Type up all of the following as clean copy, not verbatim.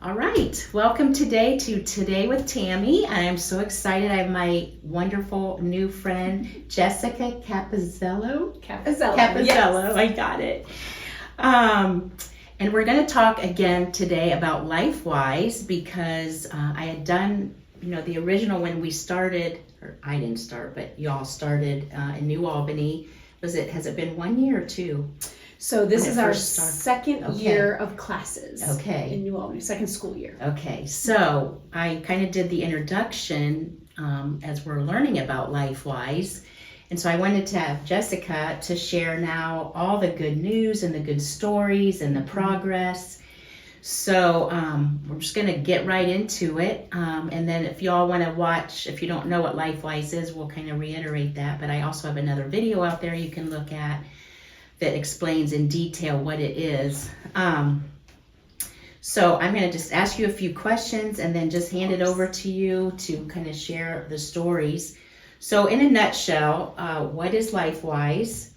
All right, welcome today to Today with Tammy. I'm so excited. I have my wonderful new friend, Jessica Capizzello. Yes. I got it. And we're going to talk again today about LifeWise because I had done, the original when we started, or I didn't start, but y'all started in New Albany. Has it been 1 year or two? So this is our second year of classes in New Albany, second school year. Okay, so I kind of did the introduction as we're learning about LifeWise. And so I wanted to have Jessica to share now all the good news and the good stories and the progress. So we're just going to get right into it. And then if y'all want to watch, if you don't know what LifeWise is, we'll kind of reiterate that. But I also have another video out there you can look at that explains in detail what it is. So I'm going to just ask you a few questions and then just hand it over to you to kind of share the stories. So in a nutshell, what is LifeWise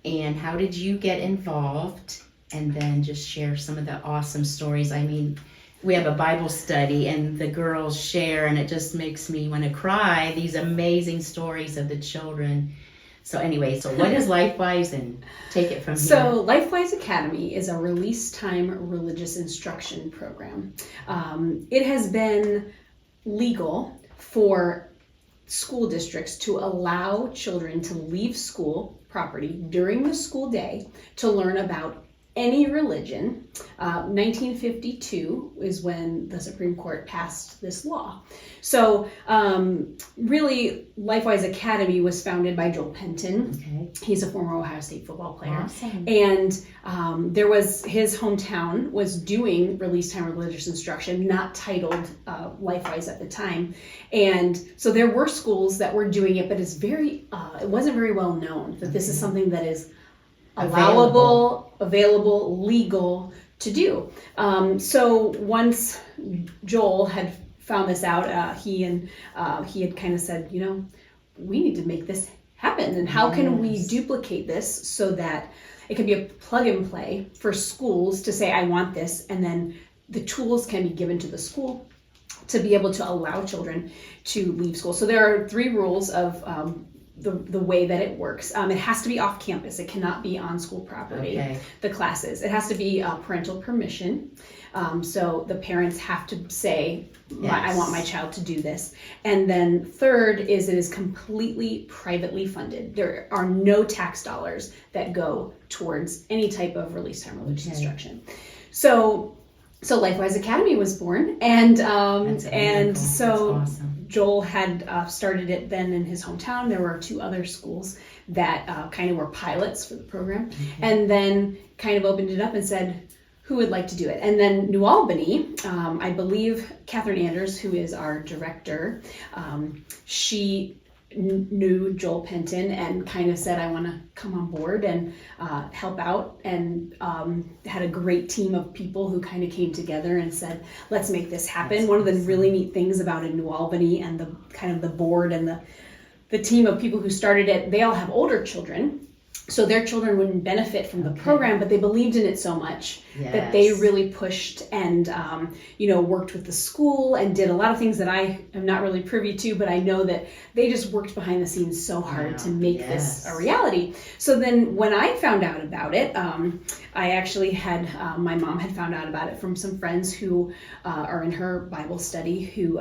and how did you get involved? And then just share some of the awesome stories. I mean, we have a Bible study and the girls share and it just makes me want to cry, these amazing stories of the children. So anyway, so what is LifeWise, and take it from here. So LifeWise Academy is a release time religious instruction program. It has been legal for school districts to allow children to leave school property during the school day to learn about any religion. 1952 is when the Supreme Court passed this law. So really, LifeWise Academy was founded by Joel Penton. Okay. He's a former Ohio State football player. Awesome. And there was, his hometown was doing release time religious instruction, not titled LifeWise at the time. And so there were schools that were doing it, but it wasn't very well known that this is something that is allowable, available, legal to do. So once Joel had found this out, he had kind of said, we need to make this happen. And how can we duplicate this so that it can be a plug and play for schools to say, I want this, and then the tools can be given to the school to be able to allow children to leave school. So there are 3 rules of the way that it works. It has to be off campus. It cannot be on school property. Okay. The classes. It has to be parental permission. So the parents have to say, I want my child to do this. And then third is it is completely privately funded. There are no tax dollars that go towards any type of release time religious instruction. So LifeWise Academy was born, and so awesome. Joel had started it then in his hometown. There were 2 other schools that kind of were pilots for the program, and then kind of opened it up and said, who would like to do it? And then New Albany, I believe Catherine Anders, who is our director, she knew Joel Penton and kind of said, I want to come on board and help out, and had a great team of people who kind of came together and said, let's make this happen. One of the really neat things about in New Albany and the kind of the board and the team of people who started it, they all have older children. So their children wouldn't benefit from the program, but they believed in it so much that they really pushed and, worked with the school and did a lot of things that I am not really privy to, but I know that they just worked behind the scenes so hard to make this a reality. So then when I found out about it, I actually had, my mom had found out about it from some friends who are in her Bible study who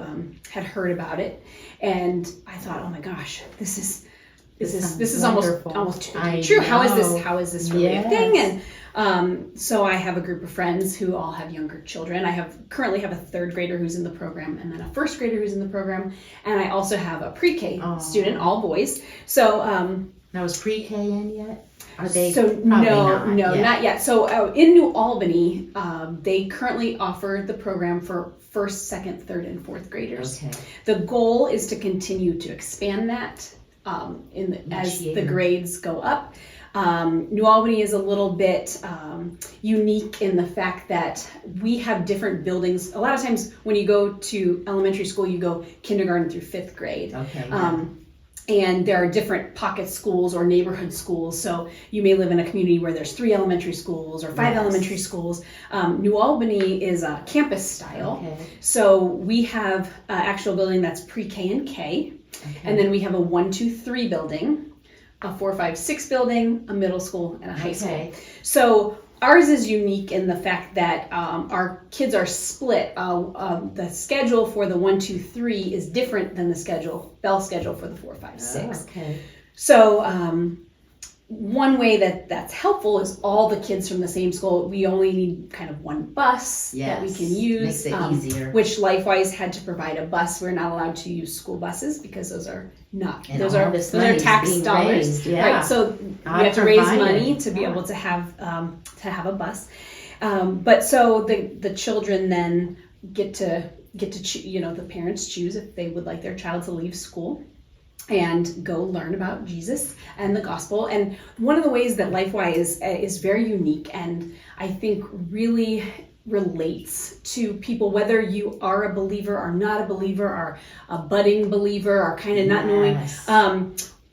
had heard about it. And I thought, oh my gosh, this is almost too true. How is this really a thing? And so I have a group of friends who all have younger children. I currently have a 3rd grader who's in the program, and then a 1st grader who's in the program, and I also have a pre-K student, all boys. So now is pre-K in yet? Are they? So not yet. So in New Albany, they currently offer the program for 1st, 2nd, 3rd, and 4th graders. Okay. The goal is to continue to expand that as the grades go up. New Albany is a little bit unique in the fact that we have different buildings. A lot of times when you go to elementary school, you go kindergarten through 5th grade. Okay. And there are different pocket schools or neighborhood schools. So you may live in a community where there's 3 elementary schools or 5 elementary schools. New Albany is a campus style. Okay. So we have an actual building that's pre-K and K. Okay. And then we have a 1, 2, 3 building, a 4, 5, 6 building, a middle school, and a high school. So ours is unique in the fact that our kids are split. The schedule for the 1, 2, 3 is different than the bell schedule for the 4, 5, 6. Okay. So one way that's helpful is all the kids from the same school. We only need kind of one bus that we can use. Makes it easier. Which LifeWise had to provide a bus. We're not allowed to use school buses because those are not. And those are tax dollars, right? So we have to raise money to be able to have a bus. But so the children then get to the parents choose if they would like their child to leave school and go learn about Jesus and the gospel. And one of the ways that LifeWise is very unique and I think really relates to people, whether you are a believer or not a believer or a budding believer or kind of not knowing.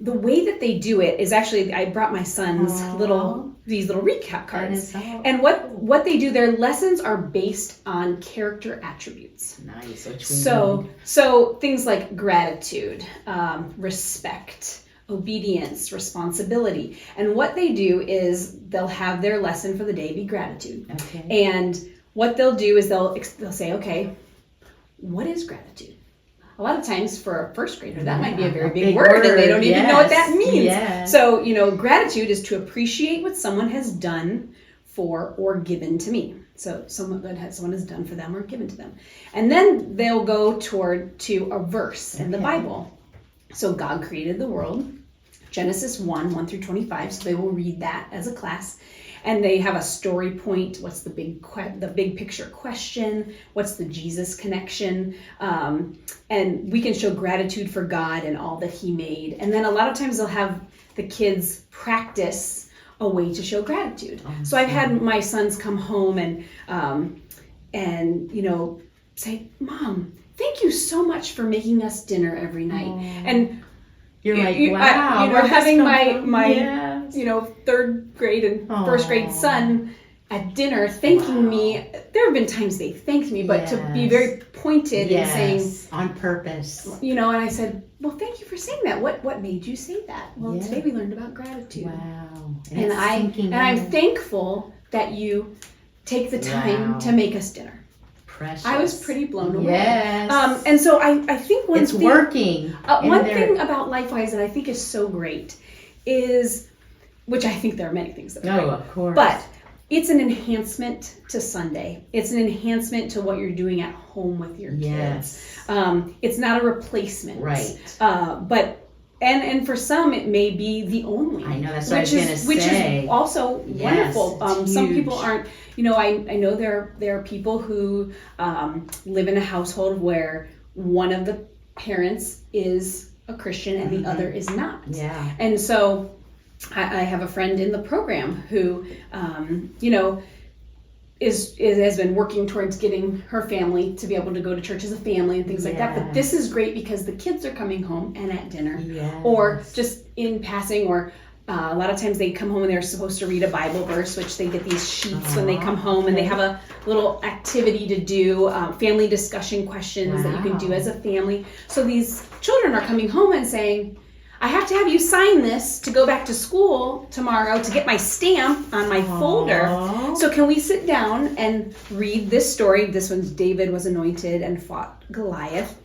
The way that they do it is actually, I brought my son's these little recap cards. And what they do, their lessons are based on character attributes. Nice. So things like gratitude, respect, obedience, responsibility. And what they do is they'll have their lesson for the day be gratitude. Okay. And what they'll do is they'll say, okay, what is gratitude? A lot of times for a first grader, that might be a very big word and they don't even know what that means. Yes. So, gratitude is to appreciate what someone has done for or given to me. So someone has done for them or given to them. And then they'll go to a verse in the Bible. So God created the world, Genesis 1 through 25. So they will read that as a class. And they have a story point. What's the big picture question? What's the Jesus connection? And we can show gratitude for God and all that He made. And then a lot of times they'll have the kids practice a way to show gratitude. So I've had my sons come home and say, "Mom, thank you so much for making us dinner every night." And you're like, wow. Having my third grade and first grade son at dinner thanking me. There have been times they thanked me, but to be very pointed and saying on purpose. And I said, well, thank you for saying that. What made you say that? Well, today we learned about gratitude. Wow. And I'm thankful that you take the time to make us dinner. Precious. I was pretty blown away. Yes. And so I think one thing about LifeWise that I think is so great is, which I think there are many things that are great, of course. But it's an enhancement to Sunday. It's an enhancement to what you're doing at home with your kids. It's not a replacement. Right. But and for some it may be the only. I know, that's what I was going to say. Which is also wonderful. Some people aren't. I know there are people who live in a household where one of the parents is a Christian and the other is not. Yeah. And so I have a friend in the program who, has been working towards getting her family to be able to go to church as a family and things like that. But this is great because the kids are coming home and at dinner, or just in passing, or a lot of times they come home and they're supposed to read a Bible verse, which they get these sheets when they come home, and they have a little activity to do, family discussion questions that you can do as a family. So these children are coming home and saying, I have to have you sign this to go back to school tomorrow to get my stamp on my folder. So can we sit down and read this story? This one's David was anointed and fought Goliath.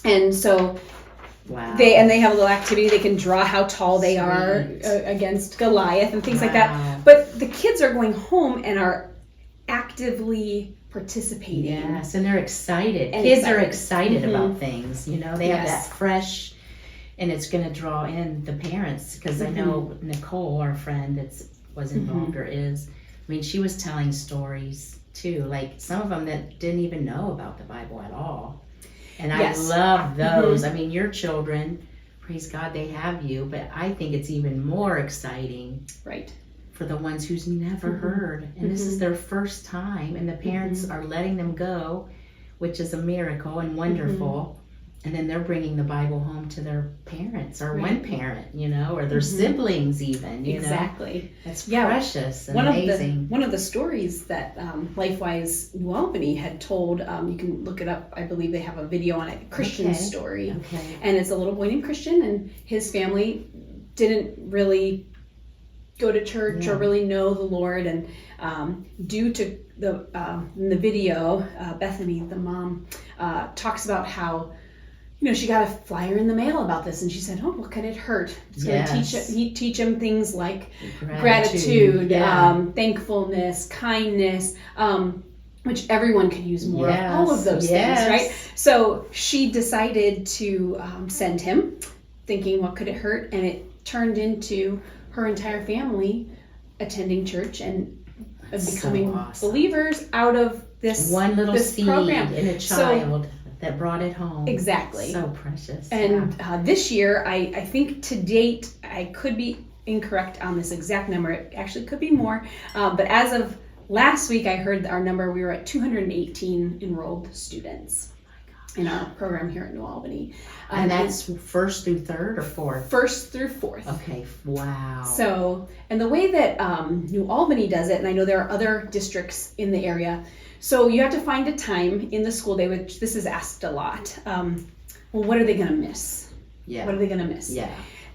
And so they have a little activity. They can draw how tall they are against Goliath and things like that. But the kids are going home and are actively participating. Yes, and they're excited. Kids are excited about things. They have that fresh. And it's going to draw in the parents, because I know Nicole, our friend that was involved or is, she was telling stories too, like some of them that didn't even know about the Bible at all. And I love those. Your children, praise God, they have you, but I think it's even more exciting for the ones who's never heard. And this is their first time, and the parents are letting them go, which is a miracle and wonderful. And then they're bringing the Bible home to their parents or Right. one parent, or their Mhm. siblings even, Exactly. That's Yeah. precious and One amazing. of the stories that LifeWise New Albany had told, you can look it up. I believe they have a video on it, Christian Okay. story, Okay. and it's a little boy named Christian, and his family didn't really go to church or Yeah. really know the Lord, and due to in the video, Bethany, the mom, talks about how she got a flyer in the mail about this, and she said, "Oh, what could it hurt?" It's going to teach him things like gratitude, Yeah. thankfulness, kindness, which everyone could use more Yes. of all of those Yes. things, right? So she decided to send him, thinking, what could it hurt? And it turned into her entire family attending church and That's becoming so awesome. believers out of this One little this seed program. in a child that brought it home. Exactly. So precious. And this year, I think to date, I could be incorrect on this exact number. It actually could be more. But as of last week, I heard our number, we were at 218 enrolled students in our program here at New Albany. And that's first through third or fourth? First through fourth. Okay, wow. So, and the way that New Albany does it, and I know there are other districts in the area, so you have to find a time in the school day, which this is asked a lot. Well, what are they going to miss? Yeah. What are they going to miss? Yeah.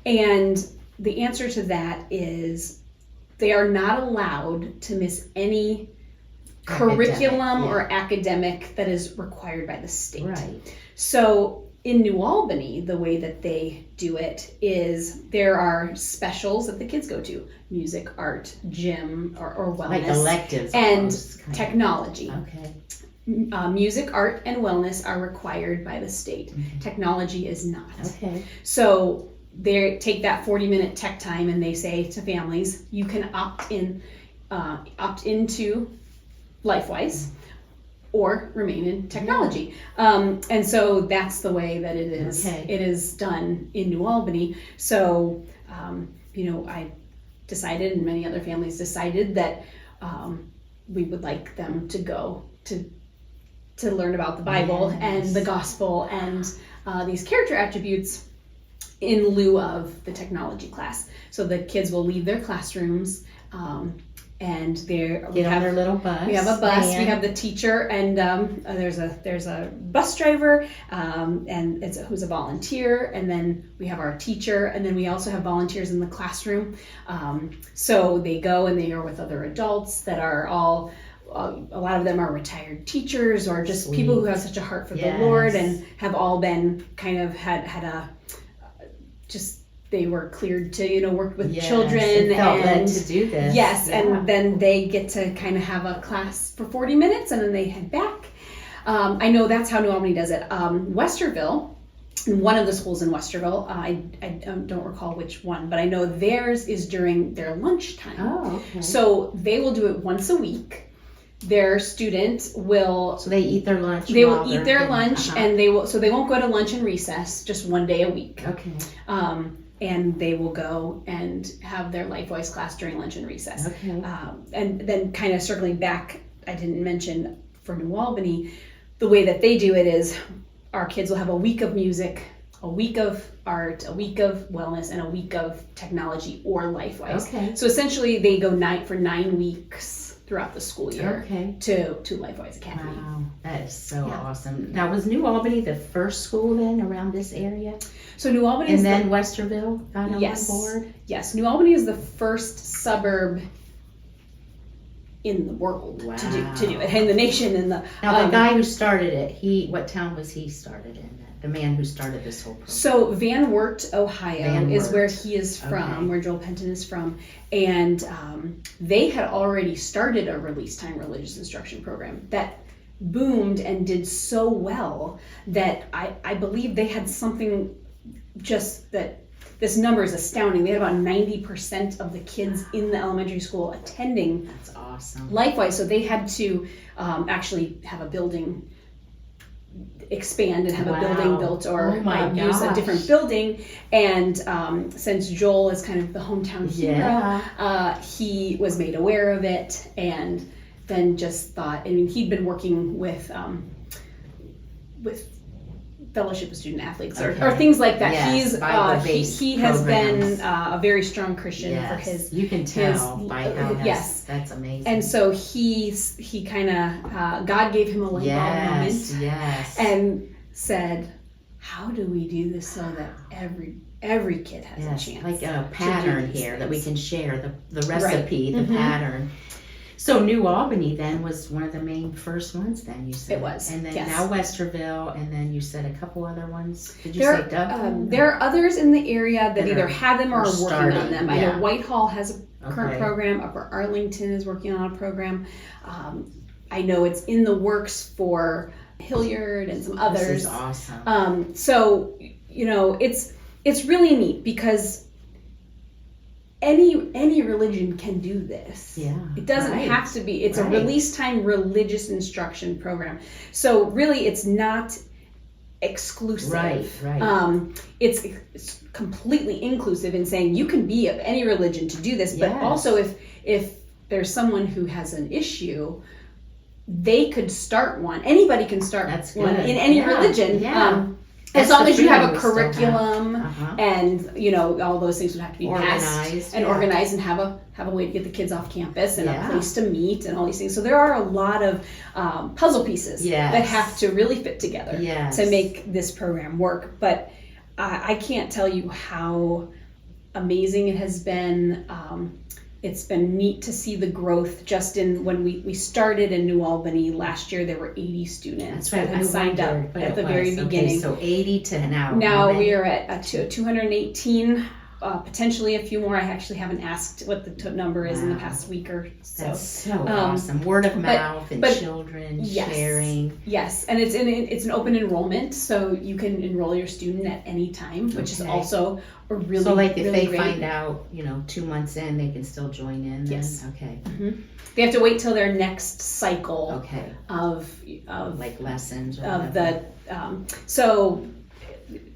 And the answer to that is they are not allowed to miss any curriculum or academic that is required by the state. Right. So in New Albany, the way that they do it is there are specials that the kids go to: music, art, gym, or wellness. Like electives. And almost, kind of. technology. Okay. Music, art, and wellness are required by the state. Mhm. Technology is not. Okay. So they take that 40-minute tech time and they say to families, you can opt into LifeWise or remain in technology. And so that's the way that it is. Okay. It is done in New Albany. So, I decided, and many other families decided, that we would like them to go to learn about the Bible and the gospel and these character attributes in lieu of the technology class. So the kids will leave their classrooms and we Get on their little bus. have a bus. van. We have the teacher, and there's a bus driver, and who's a volunteer, and then we have our teacher, and then we also have volunteers in the classroom. So they go and they are with other adults that are all. A lot of them are retired teachers or just people who have such a heart for the Lord and have all been kind of had a just. They were cleared to, work with children and felt led to do this. Yes, and then they get to kind of have a class for 40 minutes and then they head back. I know that's how New Albany does it. Westerville, one of the schools in Westerville, I don't recall which one, but I know theirs is during their lunchtime. Oh, okay. So they will do it once a week. Their student will. So they eat their lunch. They will eat their lunch, uh-huh. and they will. So they won't go to lunch and recess, just one day a week. Okay. And they will go and have their LifeWise class during lunch and recess. Okay. And then kind of circling back, I didn't mention for New Albany, the way that they do it is our kids will have a week of music, a week of art, a week of wellness, and a week of technology or LifeWise. Okay. So essentially they go for 9 weeks throughout the school year to LifeWise Academy. Wow, that is so awesome. Now, was New Albany the first school then around this area? So New Albany and then Westerville got on board? Yes, New Albany is the first suburb in the world to do it, in the nation. Now, the guy who started it, what town was he started in? The man who started this whole program. So Van Wert, Ohio is where he is from, where Joel Penton is from. And they had already started a release time religious instruction program that boomed and did so well that I believe they had something just that this number is astounding. They had about 90% of the kids in the elementary school attending. That's awesome. LifeWise, so they had to actually have a building expand and have a building built or use a different building. And since Joel is kind of the hometown hero, he was made aware of it and then just thought, he'd been working with Fellowship of Student Athletes or Okay. things like that. Yes, Bible-based He has been programs. a very strong Christian Yes. for his. You can tell by how yes. that's amazing. And so he kind of God gave him a light bulb moment Yes. and said, "How do we do this so that every kid has a chance?" Like a pattern here that we can share, the recipe, Right. the pattern. So New Albany then was one of the main first ones then, you said. It was, And then yes. now Westerville, and then you said a couple other ones. Did you There, say Dublin? there are others in the area that That either are- have them or are working starting, on them. I yeah. know Whitehall has a current Okay. program. Upper Arlington is working on a program. I know it's in the works for Hilliard and some others. This is awesome. So it's really neat because any religion can do this. Yeah. It doesn't right. have to be. It's Right. a release time religious instruction program. So really, it's not exclusive. Right. It's completely inclusive in saying you can be of any religion to do this, but Yes. also if there's someone who has an issue, they could start one. Anybody can start That's one good. in any Yeah. religion. Yeah. As That's long the as you have freedom a we still have. curriculum Uh-huh. and all those things would have to be passed Organized, and yeah. organized and have a way to get the kids off campus and Yeah. a place to meet and all these things. So there are a lot of puzzle pieces Yes. that have to really fit together Yes. to make this program work. But I can't tell you how amazing it has been. It's been neat to see the growth just in when we started in New Albany last year. There were 80 students That's right. that had signed up wondered what at it the was. very beginning. Okay, so 80 to now. Now how many? we are at 218, potentially a few more. I actually haven't asked what the number is in the Wow. past week or so. That's so awesome. Word of mouth and but- children Yes. sharing. Yes, and it's an open enrollment, so you can enroll your student at any time, which is Okay. also a really So like if really they great. find out, 2 months in, they can still join in then? Yes. Okay. They have to wait till their next cycle Okay. of Like lessons or of whatever. so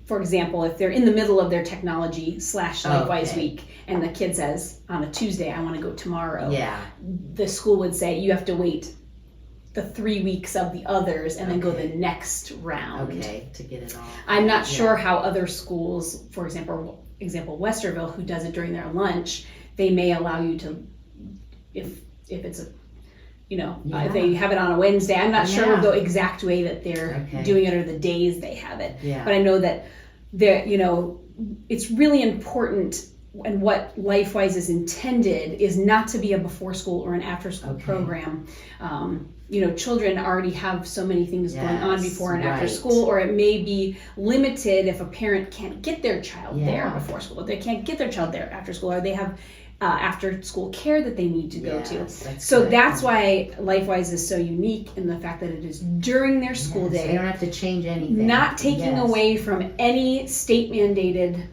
for example, if they're in the middle of their technology / LifeWise Okay. week and the kid says on a Tuesday, I want to go tomorrow, Yeah. the school would say you have to wait the 3 weeks of the others and then go Okay. the next round. Okay. To get it all. I'm not Yeah. sure how other schools, for example Westerville, who does it during their lunch, they may allow you to, if it's a, if they have it on a Wednesday. I'm not sure Yeah. the exact way that they're Okay. doing it or the days they have it. Yeah. But I know that it's really important. And what LifeWise is intended is not to be a before school or an after school Okay. program. Children already have so many things going on Yes, before and after right. school, or it may be limited if a parent can't get their child there Yeah. before school, or they can't get their child there after school, or they have after school care that they need to go to. Yes, that's So good. that's why LifeWise is so unique in the fact that it is during their school Yes, They day, don't have to change anything. not taking Yes. away from any state mandated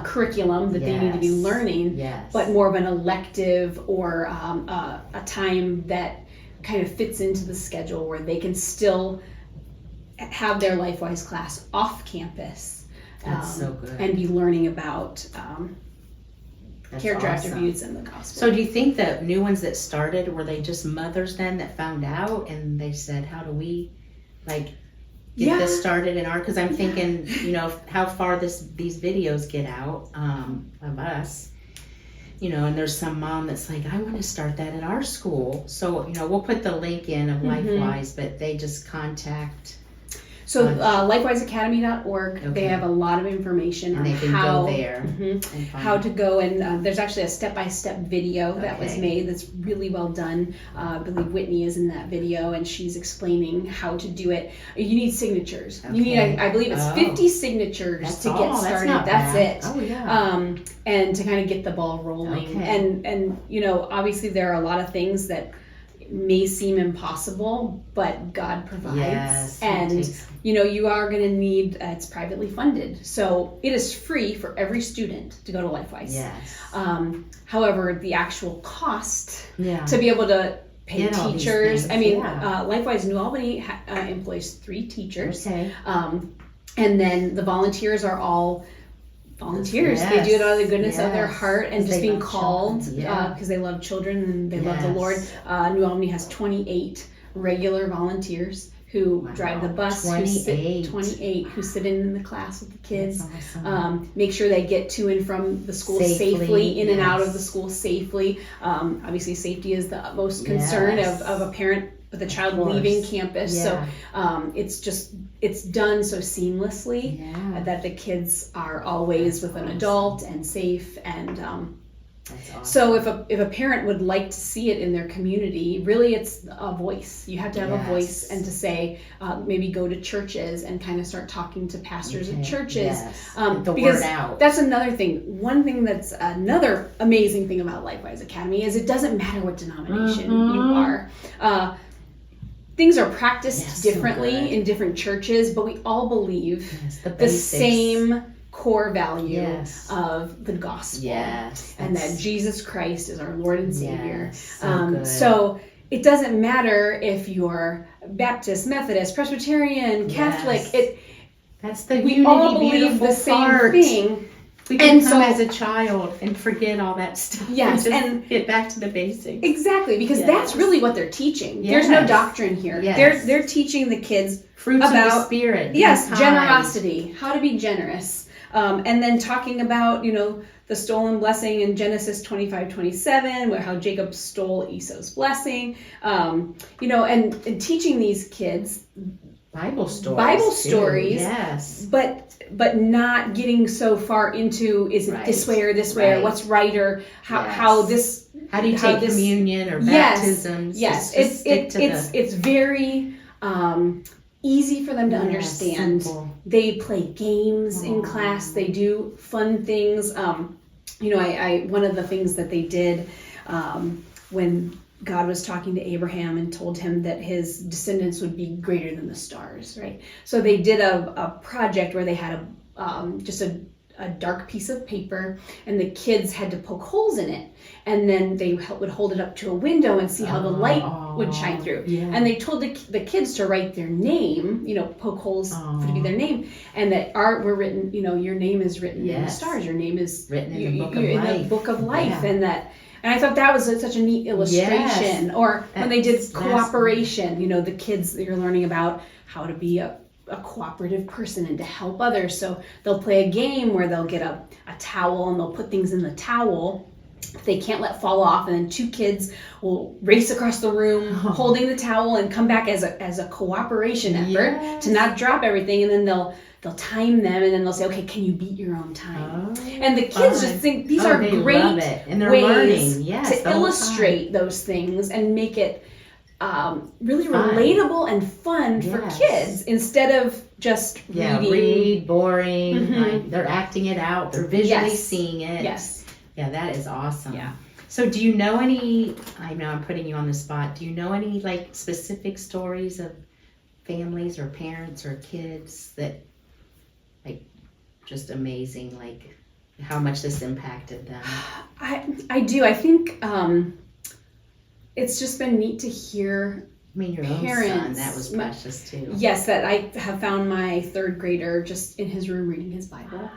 curriculum that they need to be Yes. learning, Yes. but more of an elective or a time that kind of fits into the schedule where they can still have their LifeWise class off campus. That's so good. And be learning about That's character awesome. attributes and the gospel. So do you think the new ones that started, were they just mothers then that found out and they said, how do we get Yeah. this started in our, because I'm thinking, how far these videos get out of us, and there's some mom that's like, I want to start that at our school. So, we'll put the link in of LifeWise, but they just contact. So LifeWiseAcademy.org, Okay. they have a lot of information And on they can how go there Mhm. and find how to go, and there's actually a step-by-step video that was Okay. made that's really well done. I believe Whitney is in that video, and she's explaining how to do it. You need signatures. You need, Okay. I believe it's Oh. 50 signatures That's to get all. That's started. not That's bad. it. Oh, yeah. And to kind of get the ball rolling. Okay. And obviously there are a lot of things that may seem impossible, but God provides. Yes. And It takes- you are going to need, it's privately funded. So it is free for every student to go to LifeWise. Yes. However, the actual cost Yeah. to be able to pay Get all these teachers, things, LifeWise New Albany employs 3 teachers. Okay. And then the volunteers are all volunteers. Yes. They do it out of the goodness of their Yes. heart and Because just they being love called children. Yeah. because they love children and they love the Yes. Lord. New Albany has 28 regular volunteers who Wow. drive the bus, 28 who sit in the class with the kids, That's awesome. make sure they get to and from the school safely, in and out of the school safely. Obviously, safety is the utmost concern of a parent with a child leaving campus. Yeah. So it's done so seamlessly that the kids are always with an adult and safe. And That's awesome. so if a parent would like to see it in their community, really it's a voice. You have to have a voice, and to say, maybe go to churches and kind of start talking to pastors of churches. Get the because word out. that's another thing. One thing that's another amazing thing about LifeWise Academy is it doesn't matter what denomination you are. Things are practiced differently in different churches, but we all believe the same core value of the gospel, and that Jesus Christ is our Lord and Savior. So it doesn't matter if you're Baptist, Methodist, Presbyterian, Catholic. That's the we unity, all believe beautiful the same part. thing. We can come as a child and forget all that stuff. Yes, and get back to the basics. Exactly, because that's really what they're teaching. There's no doctrine here. They're teaching the kids fruits about of the Spirit. Generosity, how to be generous, and then talking about the stolen blessing in Genesis 25:27, where how Jacob stole Esau's blessing, and teaching these kids Bible stories, yes, but not getting so far into is it this way or this way, or what's right, or how do you take communion or baptisms? Yes, it's very easy for them to understand. Simple. They play games in class. They do fun things. I one of the things that they did when God was talking to Abraham and told him that his descendants would be greater than the stars, right? So they did a project where they had just a dark piece of paper, and the kids had to poke holes in it, and then they would hold it up to a window and see how the light would shine through. And they told the kids to write their name, poke holes to be their name, and that were written, your name is written in the stars, your name is written in the book of life, and I thought that was such a neat illustration. Or when they did cooperation, the kids, you're learning about how to be a cooperative person and to help others. So they'll play a game where they'll get a towel and they'll put things in the towel they can't let fall off, and then two kids will race across the room holding the towel and come back as a cooperation effort to not drop everything, and then they'll time them, and then they'll say, okay, can you beat your own time? And the kids just think these are great and they're ways learning. to illustrate those things and make it really relatable and fun for kids, instead of just reading. Read, boring. They're acting it out. They're visually seeing it. Yeah, that is awesome. Yeah. So do you know any, I know I'm putting you on the spot, do you know any specific stories of families or parents or kids that just amazing, how much this impacted them? I do. I think it's just been neat to hear. Your parents, own son, that was precious too. Yes, that I have found my third grader just in his room reading his Bible.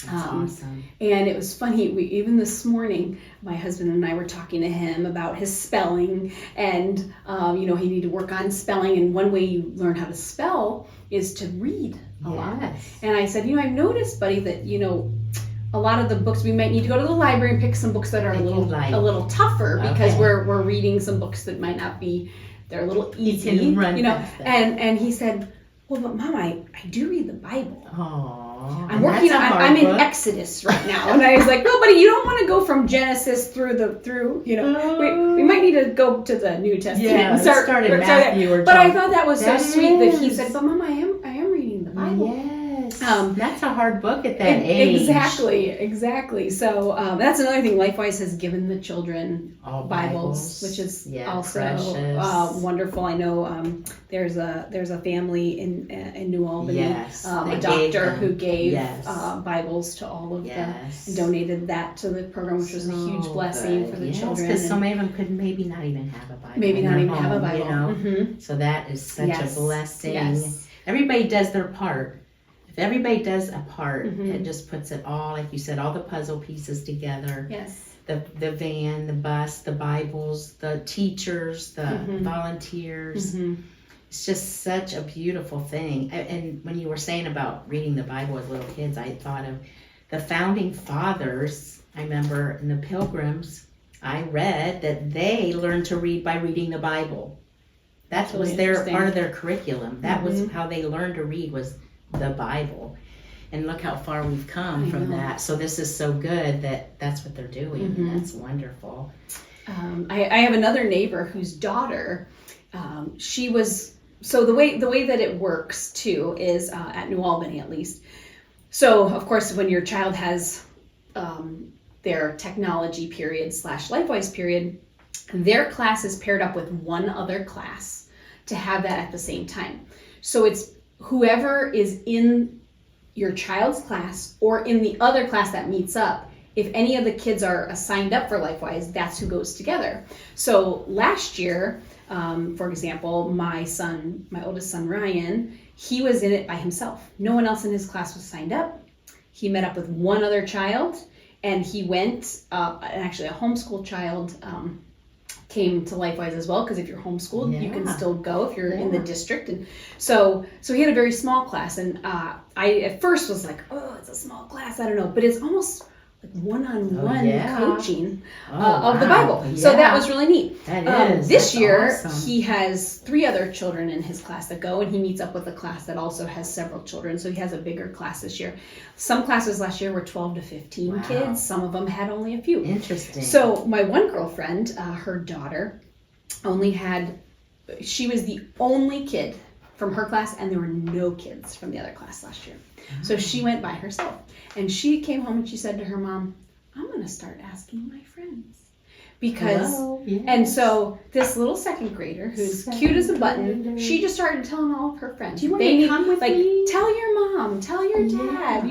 That's awesome. And it was funny, even this morning, my husband and I were talking to him about his spelling, and he needed to work on spelling, and one way you learn how to spell is to read a lot. And I said, I've noticed, buddy, that, a lot of the books, we might need to go to the library and pick some books that are a little tougher, because we're reading some books that might not be, they're a little easy, and he said, well, but Mom, I do read the Bible. I'm working on. I'm in Exodus right now, and I was like, no, buddy, you don't want to go from Genesis through. We might need to go to the New Testament and start in Matthew. But I thought that was so sweet that he said, but Mom, I am reading the Bible. Yes. That's a hard book at that age. Exactly. So that's another thing. LifeWise has given the children all Bibles, which is also wonderful. I know there's a family in New Albany, a doctor who gave Bibles to all of them and donated that to the program, which was a huge blessing for the children. Because so many of them could maybe not even have a Bible. So that is such a blessing. Everybody does their part. If everybody does a part, it just puts it all, like you said, all the puzzle pieces together. The van, the bus, the Bibles, the teachers, the volunteers. It's just such a beautiful thing. And when you were saying about reading the Bible as little kids, I thought of the founding fathers. I remember in the Pilgrims, I read that they learned to read by reading the Bible. That was their part of their curriculum. That was how they learned to read, was the Bible. And look how far we've come from that. So this is so good that that's what they're doing. And that's wonderful. I have another neighbor whose daughter, she was, so the way that it works too is at New Albany at least. So of course when your child has their technology period / LifeWise period, their class is paired up with one other class to have that at the same time. So it's whoever is in your child's class or in the other class that meets up. If any of the kids are signed up for LifeWise, that's who goes together. So last year, for example, my oldest son, Ryan, he was in it by himself. No one else in his class was signed up. He met up with one other child, and he went, and actually a homeschool child came to LifeWise as well, because if you're homeschooled, you can still go if you're in the district. And so he had a very small class, and I at first was like, oh, it's a small class, I don't know, but it's almost like one-on-one coaching of the Bible. So that was really neat. This year, he has 3 other children in his class that go, and he meets up with a class that also has several children. So he has a bigger class this year. Some classes last year were 12 to 15 kids. Some of them had only a few. Interesting. So my one girlfriend, her daughter, she was the only kid from her class, and there were no kids from the other class last year. So she went by herself, and she came home and she said to her mom, I'm going to start asking my friends. Because, and so this little second grader, who's cute as a button, she just started telling all of her friends, do you want to come with me? Tell your mom, tell your dad.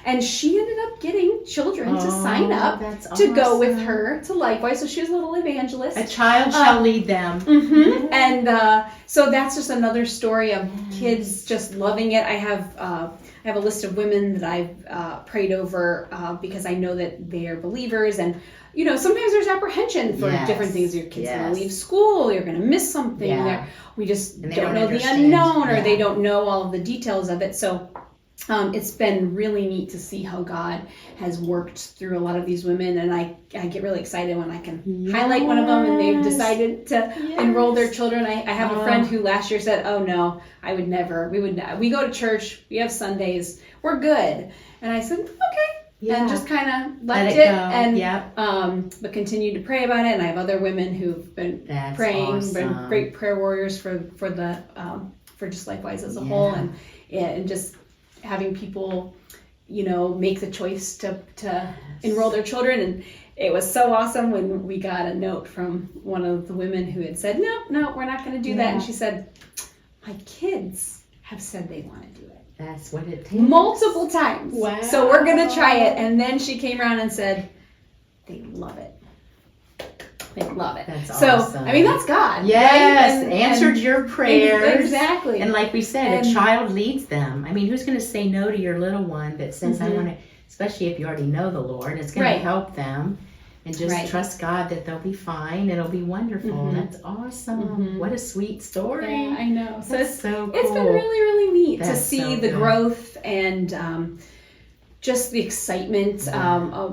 And she ended up getting children to sign up to go with her to LifeWise. So she was a little evangelist. A child shall lead them. And so that's just another story of kids just loving it. I have a list of women that I've prayed over because I know that they are believers, and sometimes there's apprehension for different things. Your kid's going to leave school, you're going to miss something. We just don't know the unknown, or they don't know all of the details of it. So it's been really neat to see how God has worked through a lot of these women, and I get really excited when I can highlight one of them and they've decided to enroll their children. I have a friend who last year said, oh no, I would never, we go to church, we have Sundays, we're good. And I said, okay. And just kind of left it and but continued to pray about it. And I have other women who've been praying, been great prayer warriors for just LifeWise as a whole, and just having people, make the choice to enroll their children. And it was so awesome when we got a note from one of the women who had said, no, we're not going to do that. And she said, my kids have said they want to do it. That's what it takes. Multiple times. Wow. So we're going to try it. And then she came around and said, they love it. They love it. That's so, awesome. I mean, that's God. Yes. Right? Answered your prayers. Exactly. And like we said, a child leads them. I mean, who's going to say no to your little one that says, I want to, especially if you already know the Lord, it's going to help them. And just trust God that they'll be fine. It'll be wonderful. That's awesome. What a sweet story. Yeah, I know. So it's so cool. It's been really, really neat to see the growth and just the excitement.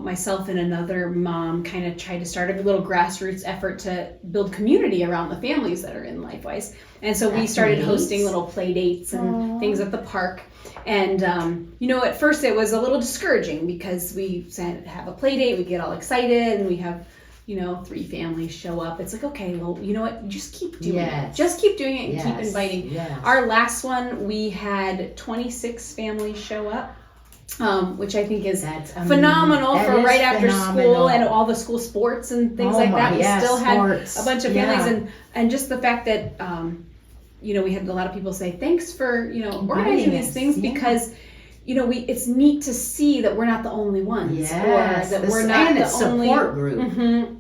Myself and another mom kind of tried to start a little grassroots effort to build community around the families that are in LifeWise. And so we started hosting little play dates and things at the park. And, at first it was a little discouraging because we have a play date, we get all excited, and we have, 3 families show up. It's like, okay, well, you know what? Just keep doing it. Just keep doing it and keep inviting. Our last one, we had 26 families show up. Which I think is phenomenal for right after school and all the school sports and things like that. We still had a bunch of families and just the fact that we had a lot of people say thanks for organizing these things because it's neat to see that we're not the only ones or that we're not the only support group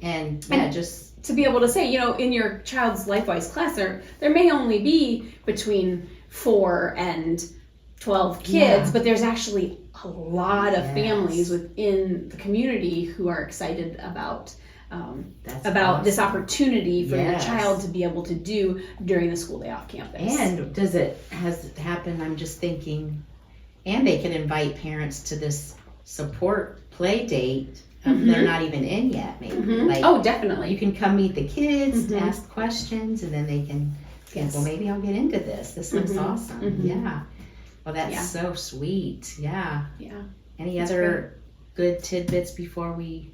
and just to be able to say in your child's LifeWise class there may only be between 4 and 12 kids, but there's actually a lot of families within the community who are excited about That's about this awesome. opportunity for your Yes. child to be able to do during the school day off campus. And has it happened, I'm just thinking, and they can invite parents to this support play date. They're not even in yet, maybe. Like, Oh, definitely. you can come meet the kids, Mhm. ask questions, and then they can think, Yes. well, maybe I'll get into this. This looks Mhm. awesome. Mhm. Yeah. Well, that's Yeah. so sweet. Yeah. Yeah. Any That's other good tidbits before we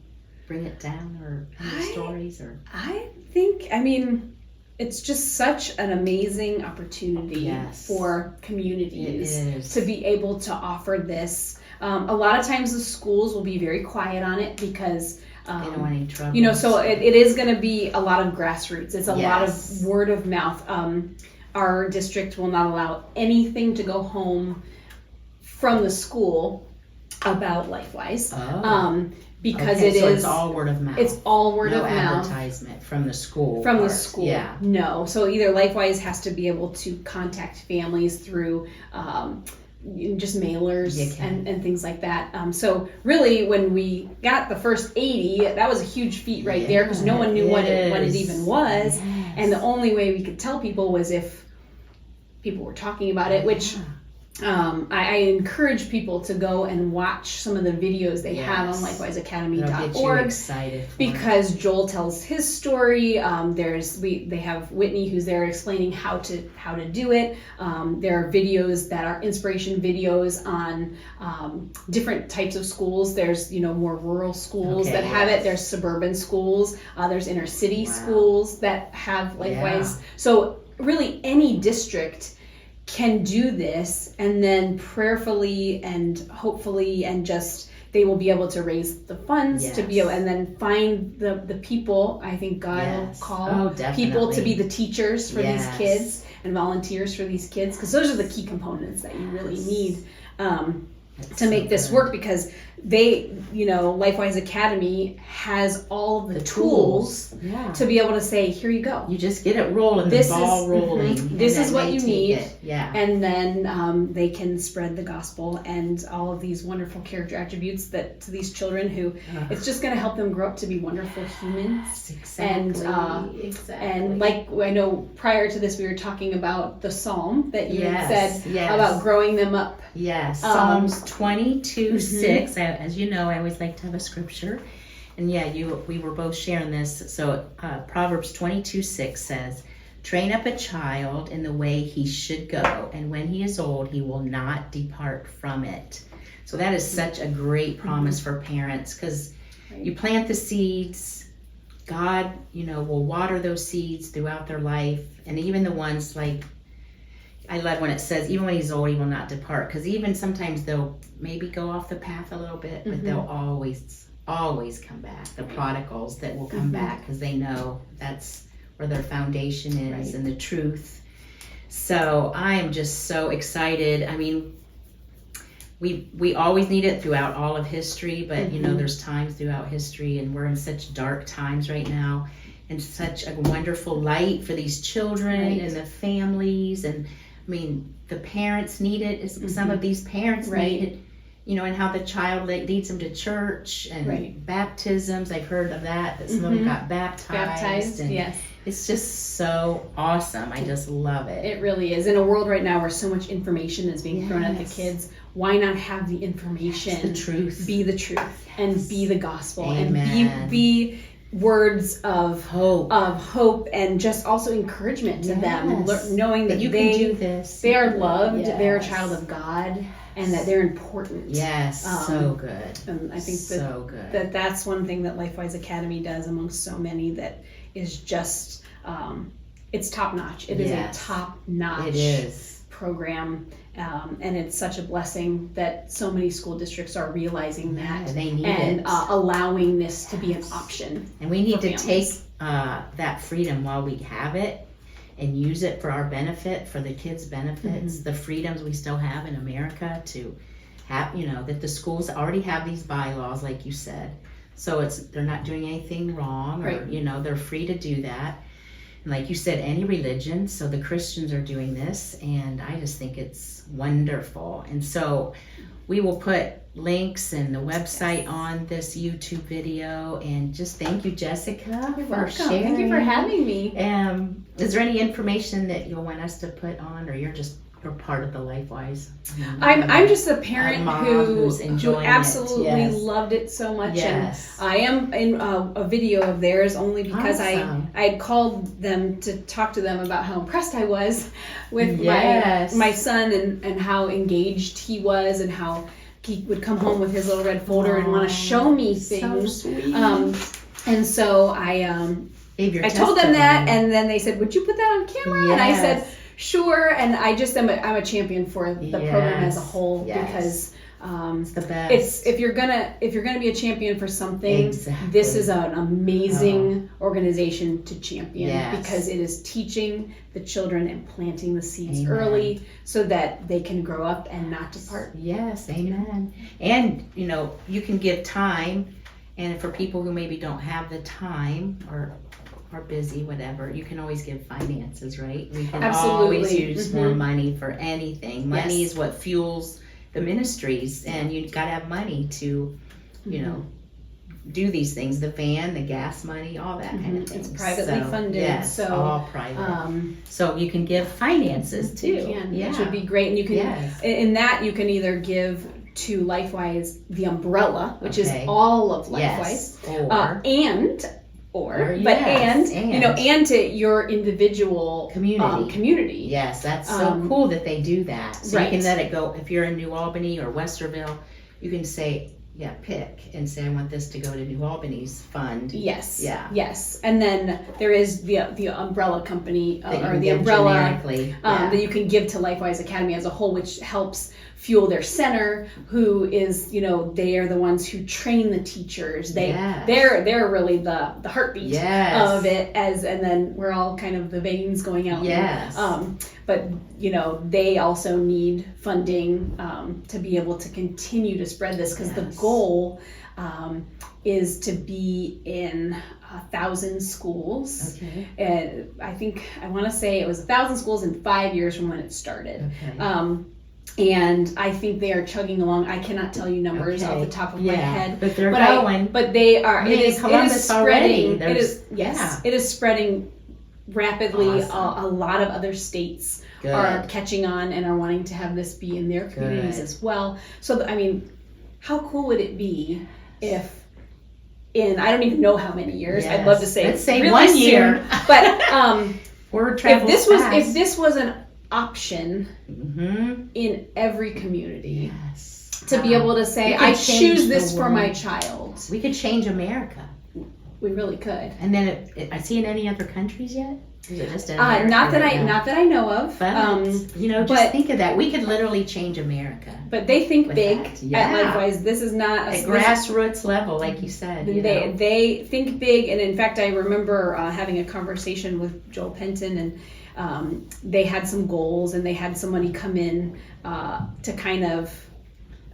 bring it down, or any I- stories, or? I think, it's just such an amazing opportunity Yes. for It communities is. to be able to offer this. A lot of times the schools will be very quiet on it because They don't want any trouble. so it is going to be a lot of grassroots. It's a lot Yes. of word of mouth. Our district will not allow anything to go home from the school about LifeWise. Oh. Because Okay, it so is it's all word of mouth. it's all word no of mouth advertisement from the school. from the part. school. Yeah. No. So either LifeWise has to be able to contact families through just mailers You can. and things like that. So really, when we got the first 80, that was a huge feat right there because no one knew what it even was. Yes. And the only way we could tell people was if people were talking about it, which I encourage people to go and watch some of the videos they have on Yes. That'll get you lifewiseacademy.org. excited for it. Because Joel tells his story. They have Whitney who's there explaining how to do it. There are videos that are inspiration videos on different types of schools. There's more rural schools Okay, that have yes. it. There's suburban schools. There's inner city Wow. schools that have LifeWise. Yeah. So really any district can do this, and then prayerfully and hopefully and just they will be able to raise the funds to be Yes. able, and then find the people. I think God Yes. will call Oh, people to definitely. be the teachers for Yes. these kids and volunteers for these kids, because those are the key components that you really need That's to make so this good. work, because they, LifeWise Academy has all of the tools Yeah. to be able to say, here you go. You just get it rolling, This the ball is- rolling. mhm. and This then is what they you take need. it. Yeah. And then they can spread the gospel and all of these wonderful character attributes that to these children who it's just going to help them grow up to be wonderful humans. Exactly. Exactly. And like I know prior to this we were talking about the psalm that you had Yes, said yes. about growing them up. Yes, Psalms Mm-hmm. 22:6. As you know, I always like to have a scripture. And yeah, we were both sharing this. So Proverbs 22:6 says, "Train up a child in the way he should go, and when he is old, he will not depart from it." So that is such a great promise for parents, because Right. you plant the seeds, God, will water those seeds throughout their life, and even the ones like, I love when it says, even when he's old, he will not depart. Because even sometimes they'll maybe go off the path a little bit, but they'll always come back. The prodigals that will come back because they know that's where their foundation is Right. and the truth. So I am just so excited. I mean, we always need it throughout all of history, but there's times throughout history, and we're in such dark times right now, and such a wonderful light for these children Right. and the families. And I mean, the parents need it. Some of these parents Right. need it, and how the child leads them to church and Right. baptisms. I've heard of that some of them got baptized. And yes. it's just so awesome. I just love it. It really is. In a world right now where so much information is being thrown at the Yes. kids, why not have the information the truth. be the truth and be the gospel Amen. and be words of Hope. hope and just also encouragement to them, Yes. knowing that you they can do this. they are loved, they're a Yes. child of God, and that they're important. Yes, so good. And I think so good. that's one thing that LifeWise Academy does amongst so many that is just it's top notch. It is Yes. a top notch It is. program, and it's such a blessing that so many school districts are realizing that They need and it. allowing this to be an option. And we need for to take families. that freedom while we have it and use it for our benefit, for the kids' benefits, the freedoms we still have in America to have, that the schools already have these bylaws, like you said. So they're not doing anything wrong, or, Right. they're free to do that. And like you said, any religion, so the Christians are doing this, and I just think it's wonderful. And so we will put, links and the website on this YouTube video. And just thank you, Jessica, You're for welcome. sharing. Thank you for having me. Is there any information that you'll want us to put on, or you're part of the LifeWise? I'm just a parent mom who who's enjoying it. absolutely Yes. loved it so much. Yes. And I am in a video of theirs only because Awesome. I had called them to talk to them about how impressed I was with Yes. my son and how engaged he was and how he would come home with his little red folder and want to show me things. So sweet. And so I told them that, and then they said, "Would you put that on camera?" And I said, "Sure." And I just I'm a champion for the program as a whole because it's the best. if you're gonna be a champion for something, Exactly. this is an amazing organization to champion because it is teaching the children and planting the seeds early so that they can grow up and not depart. Yes, amen. And you can give time, and for people who maybe don't have the time or are busy, whatever, you can always give finances, right? We can always use more money for anything. Money is what fuels the ministries, and you got to have money to, do these things. The van, the gas money, all that kind of thing. It's privately funded, yes, so all private. So you can give finances too. You can, which would be great, and you can in that you can either give to LifeWise the umbrella, which is all of LifeWise, and to your individual community. Yes, that's so cool that they do that. So you can let it go. If you're in New Albany or Westerville, you can say, pick and say, I want this to go to New Albany's fund. Yes. Yeah. Yes. And then there is the umbrella company or the umbrella that you can give to LifeWise Academy as a whole, which helps fuel their center, who is, they are the ones who train the teachers. They're really the heartbeat of it, and then we're all kind of the veins going out. But they also need funding to be able to continue to spread this, because the goal is to be in 1,000 schools. And I want to say it was 1,000 schools in 5 years from when it started. And I think they are chugging along. I cannot tell you numbers off the top of my head, but they're going. But they are. It is spreading. It is spreading rapidly. A lot of other states are catching on and are wanting to have this be in their communities as well. So how cool would it be if in I don't even know how many years. I'd love to say let's say really 1 year, but if this was an option in every community to be able to say, I choose this for my child. We could change America. We really could. And then I see in any other countries yet? Is it just in America not that I know of. But just think of that. We could literally change America. But they think big at LifeWise. This is not a grassroots level, like you said. They think big, and in fact, I remember having a conversation with Joel Penton, and they had some goals, and they had somebody come in to kind of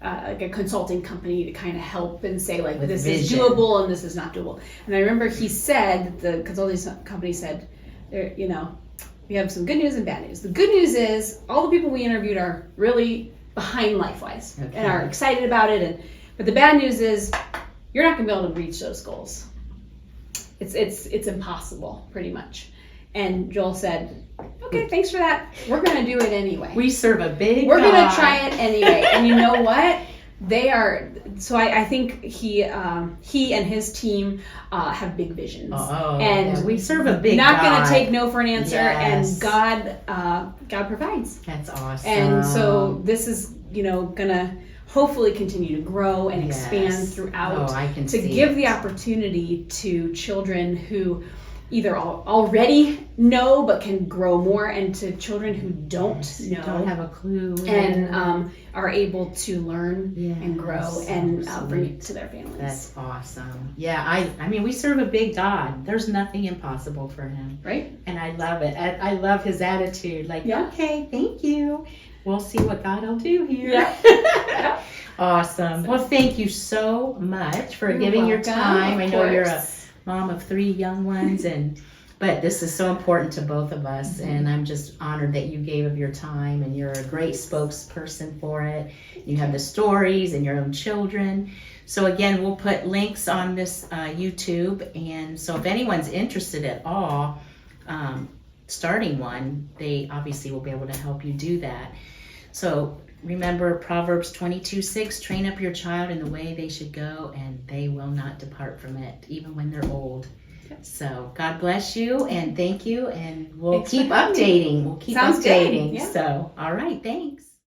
like a consulting company to kind of help and say, like, this is doable and this is not doable. And I remember he said, the consulting company said, we have some good news and bad news. The good news is all the people we interviewed are really behind LifeWise and are excited about it. But the bad news is you're not going to be able to reach those goals. It's impossible, pretty much. And Joel said, okay, thanks for that. We're going to do it anyway. We serve a big We're going to try it anyway. And you know what? They are. So I think he and his team have big visions. And we serve a big not God. Going to take no for an answer. And God provides. That's awesome. And so this is going to hopefully continue to grow and expand throughout to give the opportunity to children who either already know but can grow more, and to children who don't have a clue, and are able to learn and grow and bring it to their families. That's awesome. I mean, we serve a big God. There's nothing impossible for him, right? And I love it. I love his attitude, like, okay, thank you, we'll see what God will do here. Awesome. Well, thank you so much for giving your time. I know you're a mom of 3 young ones, and But this is so important to both of us, and I'm just honored that you gave of your time, and you're a great spokesperson for it. You have the stories and your own children. So again, we'll put links on this YouTube, and so if anyone's interested at all, starting one, they obviously will be able to help you do that. So remember Proverbs 22:6, train up your child in the way they should go, and they will not depart from it, even when they're old. So God bless you, and thank you, and we'll keep updating. We'll keep Sounds good. updating. Yeah. So, all right, thanks.